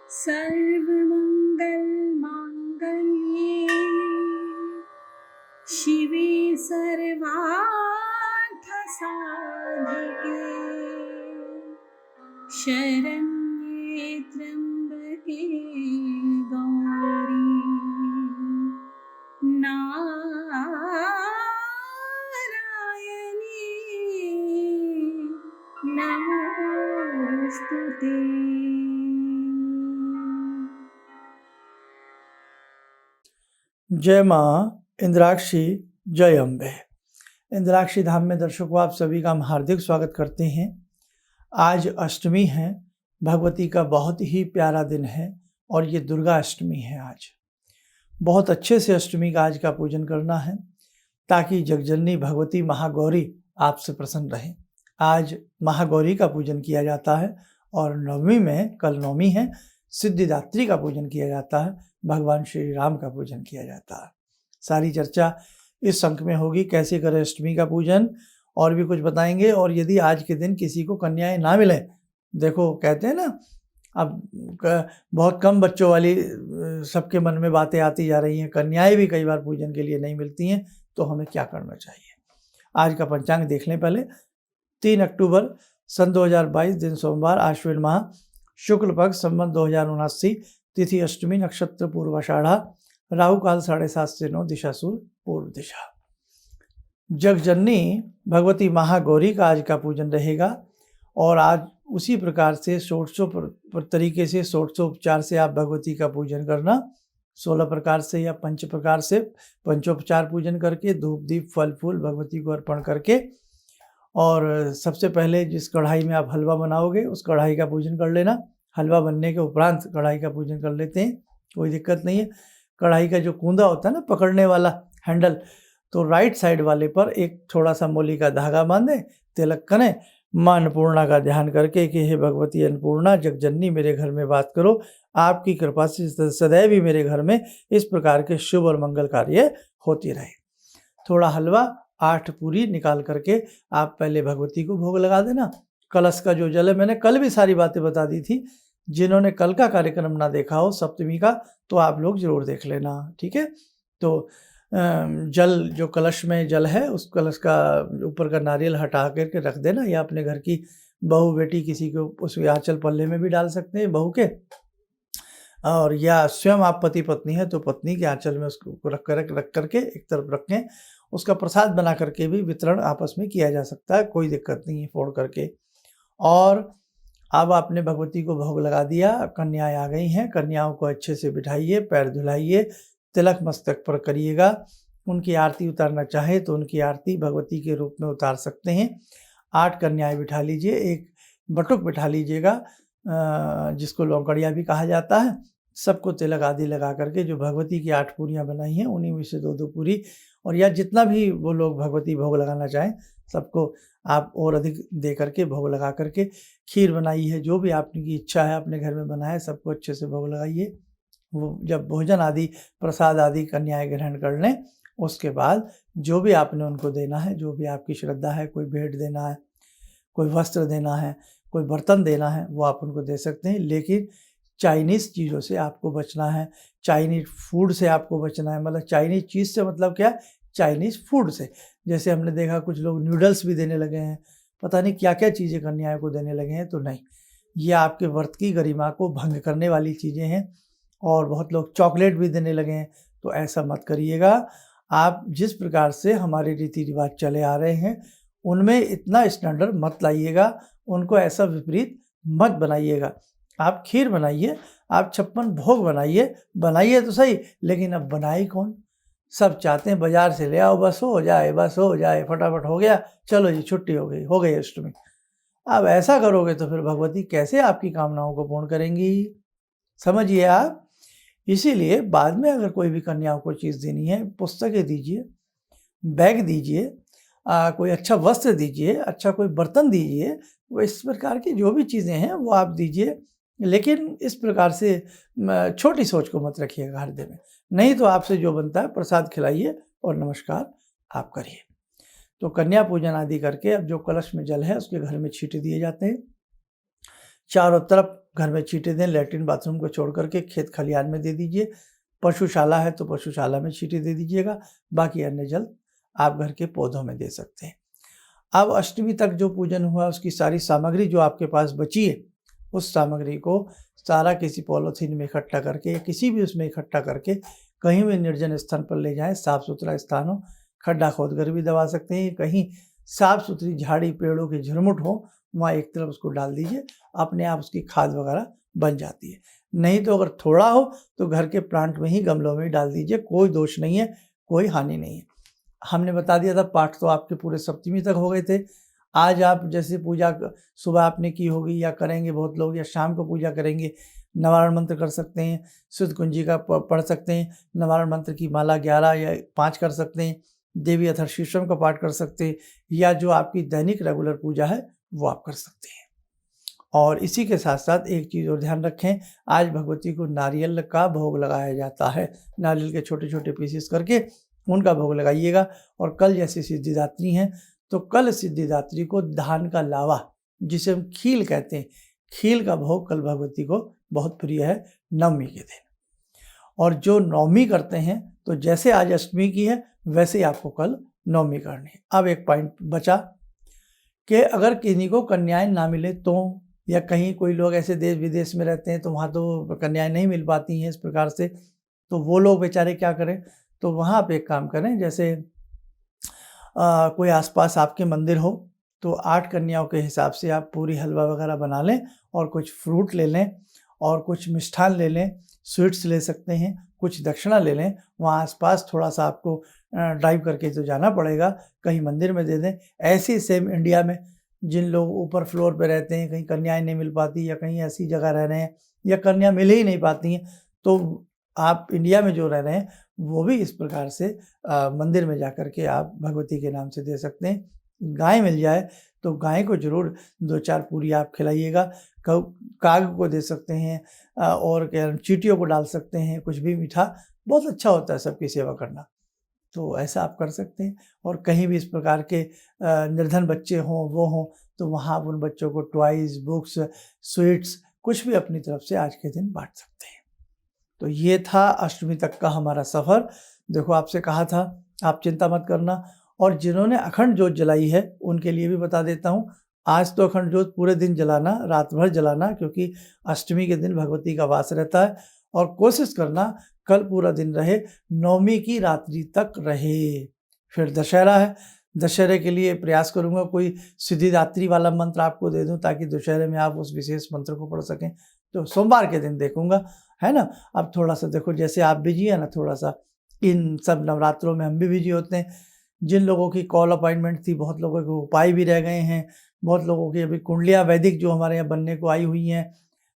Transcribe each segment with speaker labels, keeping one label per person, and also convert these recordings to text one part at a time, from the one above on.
Speaker 1: सर्वमङ्गलमाङ्गल्ये शिवे सर्वार्थसाधिके शरण्ये त्र्यम्बके गौरी नारायणी नमोस्तुते।
Speaker 2: जय माँ इंद्राक्षी, जय अम्बे। इंद्राक्षी धाम में दर्शकों आप सभी का हम हार्दिक स्वागत करते हैं। आज अष्टमी है, भगवती का बहुत ही प्यारा दिन है और ये दुर्गा अष्टमी है। आज बहुत अच्छे से अष्टमी का आज का पूजन करना है ताकि जगजननी भगवती महागौरी आपसे प्रसन्न रहे। आज महागौरी का पूजन किया जाता है और नवमी में, कल नवमी है, सिद्धिदात्री का पूजन किया जाता है, भगवान श्री राम का पूजन किया जाता है। सारी चर्चा इस अंक में होगी, कैसे करें अष्टमी का पूजन, और भी कुछ बताएंगे। और यदि आज के दिन किसी को कन्याएं ना मिले, देखो कहते हैं ना, अब बहुत कम बच्चों वाली सबके मन में बातें आती जा रही हैं, कन्याएं भी कई बार पूजन के लिए नहीं मिलती हैं, तो हमें क्या करना चाहिए। आज का पंचांग देख लें पहले। 3 अक्टूबर सन 2022, दिन सोमवार, आश्विन माह, शुक्ल पक्ष, संवत 2079, तिथि अष्टमी, नक्षत्र पूर्वाषाढ़ा, राहु काल 7:30 से 9, दिशा सूर्य पूर्व दिशा। जगजननी भगवती महागौरी का आज का पूजन रहेगा और आज उसी प्रकार से तरीके से षोडशोपचार से आप भगवती का पूजन करना। 16 प्रकार से या 5 प्रकार से पंचोपचार पूजन करके, धूप दीप फल फूल भगवती को अर्पण करके, और सबसे पहले जिस कढ़ाई में आप हलवा बनाओगे उस कढ़ाई का पूजन कर लेना। हलवा बनने के उपरांत कढ़ाई का पूजन कर लेते हैं, कोई दिक्कत नहीं है। कढ़ाई का जो कूंदा होता है ना, पकड़ने वाला हैंडल, तो राइट साइड वाले पर एक थोड़ा सा मोली का धागा बांधे, तिलक करें, माँ अन्नपूर्णा का ध्यान करके कि हे भगवती अन्नपूर्णा जगजननी मेरे घर में बात करो, आपकी कृपा से सदैव ही मेरे घर में इस प्रकार के शुभ और मंगल कार्य होती रहे। थोड़ा हलवा, 8 पूरी निकाल करके आप पहले भगवती को भोग लगा देना। कलश का जो जल है, मैंने कल भी सारी बातें बता दी थी, जिन्होंने कल का कार्यक्रम ना देखा हो सप्तमी का, तो आप लोग जरूर देख लेना, ठीक है। तो जल, जो कलश में जल है, उस कलश का ऊपर का नारियल हटा करके रख देना, या अपने घर की बहू बेटी किसी को उस आंचल पल्ले में भी डाल सकते हैं बहू के, और या स्वयं आप पति पत्नी है तो पत्नी के आंचल में उसको रख करके एक तरफ रखें। उसका प्रसाद बना करके भी वितरण आपस में किया जा सकता है, कोई दिक्कत नहीं है, फोड़ करके। और अब आपने भगवती को भोग लगा दिया, कन्याएं आ गई हैं, कन्याओं को अच्छे से बिठाइए, पैर धुलाइए, तिलक मस्तक पर करिएगा। उनकी आरती उतारना चाहे तो उनकी आरती भगवती के रूप में उतार सकते हैं। 8 कन्याएं बिठा लीजिए, एक बटुक बिठा लीजिएगा, जिसको लौकड़िया भी कहा जाता है। सबको तिलक आदि लगा करके जो भगवती की 8 पूरियाँ बनाई हैं, उन्हीं में से 2-2 पूरी, और या जितना भी वो लोग भगवती भोग लगाना चाहें, सबको आप और अधिक दे करके भोग लगा करके, खीर बनाई है, जो भी आपकी इच्छा है अपने घर में बनाए, सबको अच्छे से भोग लगाइए। वो जब भोजन आदि प्रसाद आदि कन्याएं ग्रहण कर लें, उसके बाद जो भी आपने उनको देना है, जो भी आपकी श्रद्धा है, कोई भेंट देना है, कोई वस्त्र देना है, कोई बर्तन देना है, वो आप उनको दे सकते हैं। लेकिन चाइनीज़ चीज़ों से आपको बचना है, चाइनीज़ फूड से आपको बचना है। मतलब चाइनीज़ चीज़ से मतलब क्या, चाइनीज़ फूड से। जैसे हमने देखा कुछ लोग नूडल्स भी देने लगे हैं, पता नहीं क्या क्या चीज़ें कन्याओं को देने लगे हैं, तो नहीं, ये आपके व्रत की गरिमा को भंग करने वाली चीज़ें हैं। और बहुत लोग चॉकलेट भी देने लगे हैं, तो ऐसा मत करिएगा। आप जिस प्रकार से हमारे रीति रिवाज चले आ रहे हैं, उनमें इतना स्टैंडर्ड मत लाइएगा, उनको ऐसा विपरीत मत बनाइएगा। आप खीर बनाइए, आप 56 भोग बनाइए तो सही, लेकिन अब बनाई कौन? सब चाहते हैं बाजार से ले आओ, बस हो जाए, फटाफट हो गया, चलो जी छुट्टी हो गई अष्टमी। अब ऐसा करोगे तो फिर भगवती कैसे आपकी कामनाओं को पूर्ण करेंगी, समझिए आप। इसीलिए बाद में अगर कोई भी कन्याओं को चीज़ देनी है, पुस्तकें दीजिए, बैग दीजिए, कोई अच्छा वस्त्र दीजिए, अच्छा कोई बर्तन दीजिए, वो इस प्रकार की जो भी चीज़ें हैं वो आप दीजिए। लेकिन इस प्रकार से छोटी सोच को मत रखिएगा हृदय में, नहीं तो आपसे जो बनता है प्रसाद खिलाइए और नमस्कार आप करिए। तो कन्या पूजन आदि करके अब जो कलश में जल है उसके घर में छींटे दिए जाते हैं। चारों तरफ घर में छींटे दें, लैट्रिन बाथरूम को छोड़ करके खेत खलिहान में दे दीजिए। पशुशाला है तो पशुशाला में छींटे दे दीजिएगा, बाकी अन्य जल आप घर के पौधों में दे सकते हैं। अब अष्टमी तक जो पूजन हुआ उसकी सारी सामग्री जो आपके पास बची है, उस सामग्री को सारा किसी पॉलीथीन में इकट्ठा करके या किसी भी उसमें इकट्ठा करके कहीं भी निर्जन स्थान पर ले जाएं। साफ सुथरा स्थान हो, खड्डा खोद कर भी दबा सकते हैं। कहीं साफ सुथरी झाड़ी पेड़ों की झुरमुट हो, वहाँ एक तरफ उसको डाल दीजिए, अपने आप उसकी खाद वगैरह बन जाती है। नहीं तो अगर थोड़ा हो तो घर के प्लांट में ही, गमलों में ही डाल दीजिए, कोई दोष नहीं है, कोई हानि नहीं है। हमने बता दिया था, पाठ तो आपके पूरे सप्तमी तक हो गए थे। आज आप जैसे पूजा सुबह आपने की होगी या करेंगे बहुत लोग, या शाम को पूजा करेंगे, निवारण मंत्र कर सकते हैं, शुद्ध कुंजी का पढ़ सकते हैं, निवारण मंत्र की माला 11 या 5 कर सकते हैं, देवी अथर्वशीर्षम का पाठ कर सकते हैं, या जो आपकी दैनिक रेगुलर पूजा है वो आप कर सकते हैं। और इसी के साथ साथ एक चीज़ और ध्यान रखें, आज भगवती को नारियल का भोग लगाया जाता है। नारियल के छोटे छोटे पीसेस करके उनका भोग लगाइएगा। और कल जैसे सिद्धिदात्री हैं तो कल सिद्धिदात्री को धान का लावा, जिसे हम खील कहते हैं, खील का भोग कल भगवती को बहुत प्रिय है नवमी के दिन। और जो नवमी करते हैं तो जैसे आज अष्टमी की है वैसे ही आपको कल नवमी करनी है। अब एक पॉइंट बचा कि अगर किसी को कन्याएं ना मिले तो, या कहीं कोई लोग ऐसे देश विदेश में रहते हैं तो वहाँ तो कन्याएं नहीं मिल पाती हैं इस प्रकार से, तो वो लोग बेचारे क्या करें? तो वहाँ आप एक काम करें, जैसे कोई आसपास आपके मंदिर हो तो 8 कन्याओं के हिसाब से आप पूरी हलवा वगैरह बना लें और कुछ फ्रूट ले लें और कुछ मिष्ठान ले लें, स्वीट्स ले सकते हैं, कुछ दक्षिणा ले लें। वहाँ आसपास थोड़ा सा आपको ड्राइव करके तो जाना पड़ेगा, कहीं मंदिर में दे दें। ऐसे सेम इंडिया में जिन लोग ऊपर फ्लोर पे रहते हैं, कहीं कन्याएं नहीं मिल पाती या कहीं ऐसी जगह रह रहे हैं या कन्या मिल ही नहीं पाती हैं, तो आप इंडिया में जो रह रहे हैं वो भी इस प्रकार से मंदिर में जा कर के आप भगवती के नाम से दे सकते हैं। गाय मिल जाए तो गाय को ज़रूर 2-4 पूरी आप खिलाइएगा। काग को दे सकते हैं और क्या चींटियों को डाल सकते हैं, कुछ भी मीठा बहुत अच्छा होता है सबकी सेवा करना, तो ऐसा आप कर सकते हैं। और कहीं भी इस प्रकार के निर्धन बच्चे हों वो हों तो वहाँ आप उन बच्चों को टॉयज़, बुक्स, स्वीट्स कुछ भी अपनी तरफ से आज के दिन बांट सकते हैं। तो ये था अष्टमी तक का हमारा सफ़र। देखो आपसे कहा था आप चिंता मत करना। और जिन्होंने अखंड ज्योत जलाई है उनके लिए भी बता देता हूँ, आज तो अखंड ज्योत पूरे दिन जलाना, रात भर जलाना, क्योंकि अष्टमी के दिन भगवती का वास रहता है। और कोशिश करना कल पूरा दिन रहे, नवमी की रात्रि तक रहे। फिर दशहरा है, दशहरे के लिए प्रयास करूँगा कोई सिद्धिदात्री वाला मंत्र आपको दे दूँ ताकि दशहरे में आप उस विशेष मंत्र को पढ़ सकें। तो सोमवार के दिन देखूँगा, है ना। अब थोड़ा सा देखो, जैसे आप बिजी है ना, थोड़ा सा इन सब नवरात्रों में हम भी बिजी होते हैं। जिन लोगों की कॉल अपॉइंटमेंट थी, बहुत लोगों के उपाय भी रह गए हैं, बहुत लोगों की अभी कुंडलियाँ वैदिक जो हमारे यहाँ बनने को आई हुई हैं,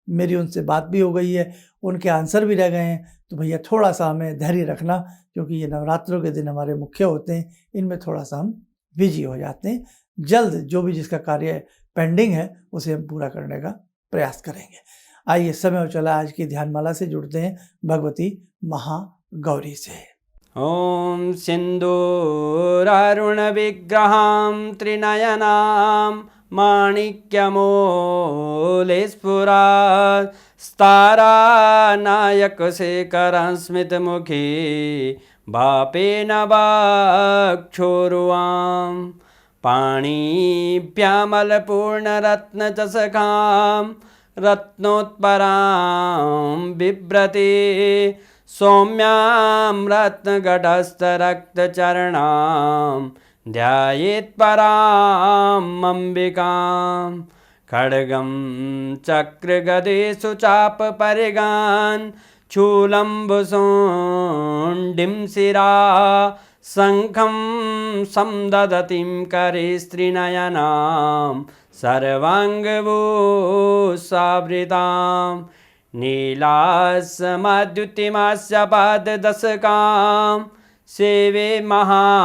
Speaker 2: मेरी उनसे बात भी हो गई है, उनके आंसर भी रह गए हैं। तो भैया थोड़ा सा हमें धैर्य रखना, क्योंकि ये नवरात्रों के दिन हमारे मुख्य होते हैं, इनमें थोड़ा सा हम बिजी हो जाते हैं। जल्द जो भी जिसका कार्य पेंडिंग है उसे हम पूरा करने का प्रयास करेंगे। आइए समय हो चला, आज की ध्यानमाला से जुड़ते हैं भगवती महागौरी से।
Speaker 3: ॐ सिन्दूरारुणविग्रहां त्रिनयनां माणिक्यमूलस्फुरात् स्तारानायकशेखरं स्मितमुखी भापेन वाक्षोरुवां पाणिभ्यामलपूर्णरत्नचषकां रत्नोत्परां बिभ्रति सौम्यां रत्नघटस्थरक्तचरणां ध्यायेत्पराम् अम्बिकां खड्गं चक्रगदेषु चापपरिगान् शूलम्बुशुण्डिं शिरा शङ्खं संदधतीं करे स्त्रीनयनां सर्वाङ्गभूषावृतां नीलास्मद्युतिमास्य पाददशकां सेवे महाकालिकां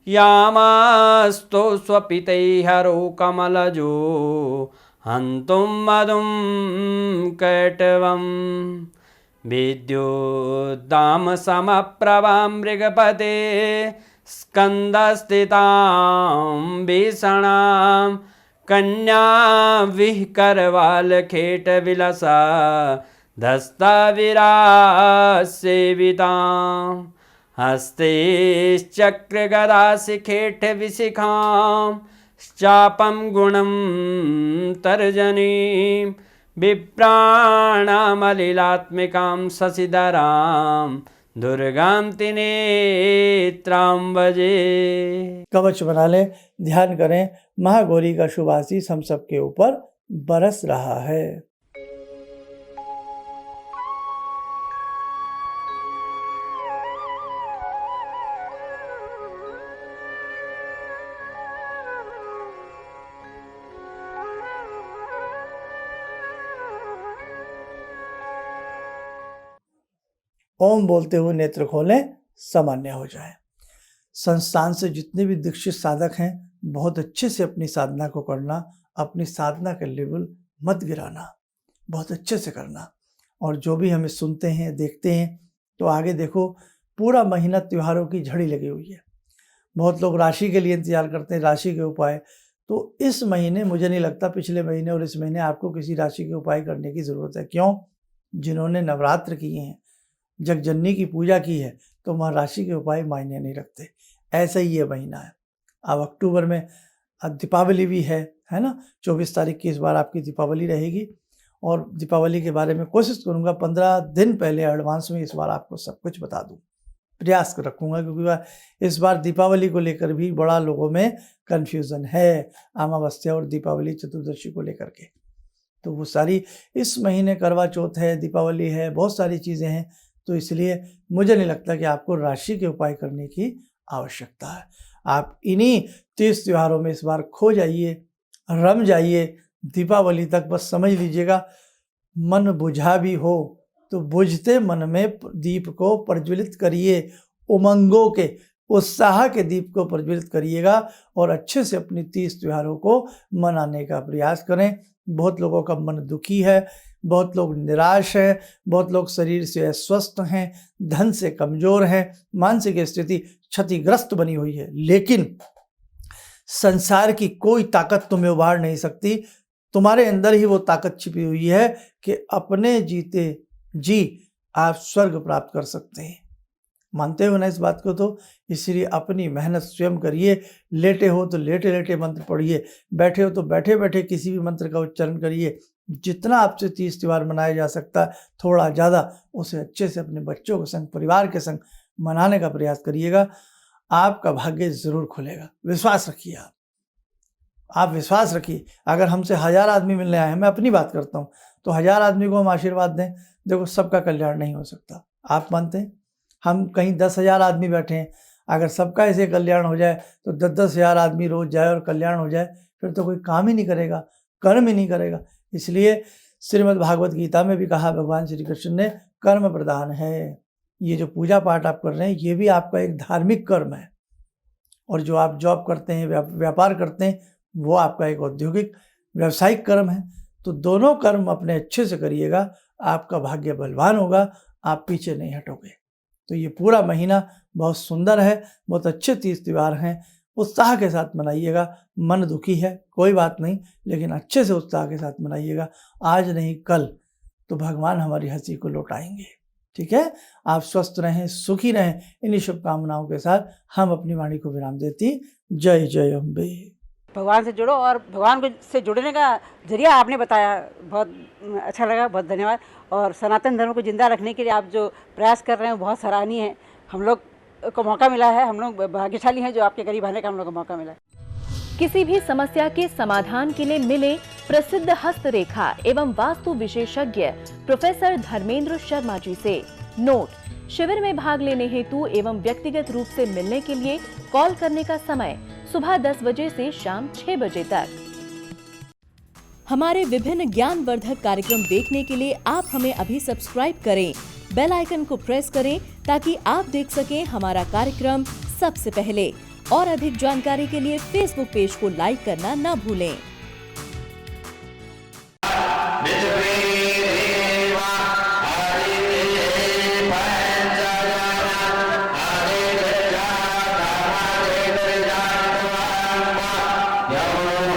Speaker 3: यामास्तो स्वपितैहरो कमलजो हन्तुं मधुं कैटवम् विद्युद्दामसमप्रभां मृगपते स्कन्दस्थितां भीषणां कन्या विहकरवाल खेट विलसा धस्ता विराज सेविताम हस्ते चक्र गदा शिखेठ विशिखाम चापम गुणम तर्जनीं विप्राणामलिलात्मिकां शशिधरां दुर्गां त्रिनेत्रां भजे।
Speaker 2: कवच बना लें, ध्यान करें, महागौरी का शुभ आशीष हम सबके ऊपर बरस रहा है। ओम बोलते हुए नेत्र खोलें, सामान्य हो जाए। संस्थान से जितने भी दीक्षित साधक हैं, बहुत अच्छे से अपनी साधना को करना, अपनी साधना का लेवल मत गिराना, बहुत अच्छे से करना। और जो भी हमें सुनते हैं, देखते हैं, तो आगे देखो पूरा महीना त्योहारों की झड़ी लगी हुई है। बहुत लोग राशि के लिए इंतजार करते हैं, राशि के उपाय। तो इस महीने मुझे नहीं लगता पिछले महीने और इस महीने आपको किसी राशि के उपाय करने की ज़रूरत है। क्यों? जिन्होंने नवरात्र किए हैं, जगजननी की पूजा की है, तो वहाँ राशि के उपाय मायने नहीं रखते। ऐसा ही ये महीना है। अब अक्टूबर में दीपावली भी है ना। 24 तारीख की इस बार आपकी दीपावली रहेगी और दीपावली के बारे में कोशिश करूँगा 15 दिन पहले एडवांस में इस बार आपको सब कुछ बता दूँ, प्रयास रखूँगा, क्योंकि इस बार दीपावली को लेकर भी बड़ा लोगों में कन्फ्यूज़न है, अमावस्या और दीपावली चतुर्दशी को लेकर के। तो वो सारी इस महीने करवा चौथ है, दीपावली है, बहुत सारी चीज़ें हैं। तो इसलिए मुझे नहीं लगता कि आपको राशि के उपाय करने की आवश्यकता है। आप इन्हीं 30 त्योहारों में इस बार खो जाइए, रम जाइए दीपावली तक। बस समझ लीजिएगा, मन बुझा भी हो तो बुझते मन में दीप को प्रज्वलित करिए, उमंगों के, उत्साह के दीप को प्रज्वलित करिएगा और अच्छे से अपनी 30 त्योहारों को मनाने का प्रयास करें। बहुत लोगों का मन दुखी है, बहुत लोग निराश हैं, बहुत लोग शरीर से अस्वस्थ हैं, धन से कमज़ोर हैं, मानसिक स्थिति क्षतिग्रस्त बनी हुई है। लेकिन संसार की कोई ताकत तुम्हें उबार नहीं सकती। तुम्हारे अंदर ही वो ताकत छिपी हुई है कि अपने जीते जी आप स्वर्ग प्राप्त कर सकते हैं। मानते हो ना इस बात को? तो इसलिए अपनी मेहनत स्वयं करिए। लेटे हो तो लेटे लेटे मंत्र पढ़िए, बैठे हो तो बैठे बैठे किसी भी मंत्र का उच्चारण करिए। जितना आपसे 30 त्योहार मनाया जा सकता है, थोड़ा ज़्यादा, उसे अच्छे से अपने बच्चों के संग, परिवार के संग मनाने का प्रयास करिएगा। आपका भाग्य ज़रूर खुलेगा, विश्वास रखिए। आप विश्वास रखिए। अगर हमसे 1000 आदमी मिलने आए हैं, मैं अपनी बात करता हूँ, तो 1000 आदमी को हम आशीर्वाद दें, देखो सबका कल्याण नहीं हो सकता। आप मानते हैं? हम कहीं 10,000 आदमी बैठे हैं, अगर सबका ऐसे कल्याण हो जाए तो 10,000 आदमी रोज जाए और कल्याण हो जाए, फिर तो कोई काम ही नहीं करेगा, कर्म ही नहीं करेगा। इसलिए श्रीमद् भागवत गीता में भी कहा भगवान श्री कृष्ण ने, कर्म प्रधान है। ये जो पूजा पाठ आप कर रहे हैं, ये भी आपका एक धार्मिक कर्म है। और जो आप जॉब करते हैं, व्यापार करते हैं, वो आपका एक औद्योगिक व्यावसायिक कर्म है। तो दोनों कर्म अपने अच्छे से करिएगा, आपका भाग्य बलवान होगा, आप पीछे नहीं हटोगे। तो ये पूरा महीना बहुत सुंदर है, बहुत अच्छे 30 त्योहार हैं, उत्साह के साथ मनाइएगा। मन दुखी है, कोई बात नहीं, लेकिन अच्छे से उत्साह के साथ मनाइएगा। आज नहीं कल तो भगवान हमारी हंसी को लौटाएंगे। ठीक है? आप स्वस्थ रहें, सुखी रहें। इन्हीं शुभकामनाओं के साथ हम अपनी वाणी को विराम देती। जय जय अम्बे।
Speaker 4: भगवान से जुड़ो, और भगवान को से जुड़ने का जरिया आपने बताया, बहुत अच्छा लगा, बहुत धन्यवाद। और सनातन धर्म को जिंदा रखने के लिए आप जो प्रयास कर रहे हैं वो बहुत सराहनीय है। हम लोग को मौका मिला है, हम लोग भाग्यशाली हैं जो आपके करीब आने का हम लोग को मौका मिला है।
Speaker 5: किसी भी समस्या के समाधान के लिए मिले प्रसिद्ध हस्तरेखा एवं वास्तु विशेषज्ञ प्रोफेसर धर्मेंद्र शर्मा जी से। नोट: शिविर में भाग लेने हेतु एवं व्यक्तिगत रूप से मिलने के लिए कॉल करने का समय सुबह 10 बजे से शाम 6 बजे तक। हमारे विभिन्न ज्ञानवर्धक कार्यक्रम देखने के लिए आप हमें अभी सब्सक्राइब करें, बेल आइकन को प्रेस करें ताकि आप देख सकें हमारा कार्यक्रम सबसे पहले। और अधिक जानकारी के लिए फेसबुक पेज को लाइक करना न भूलें।
Speaker 6: Yo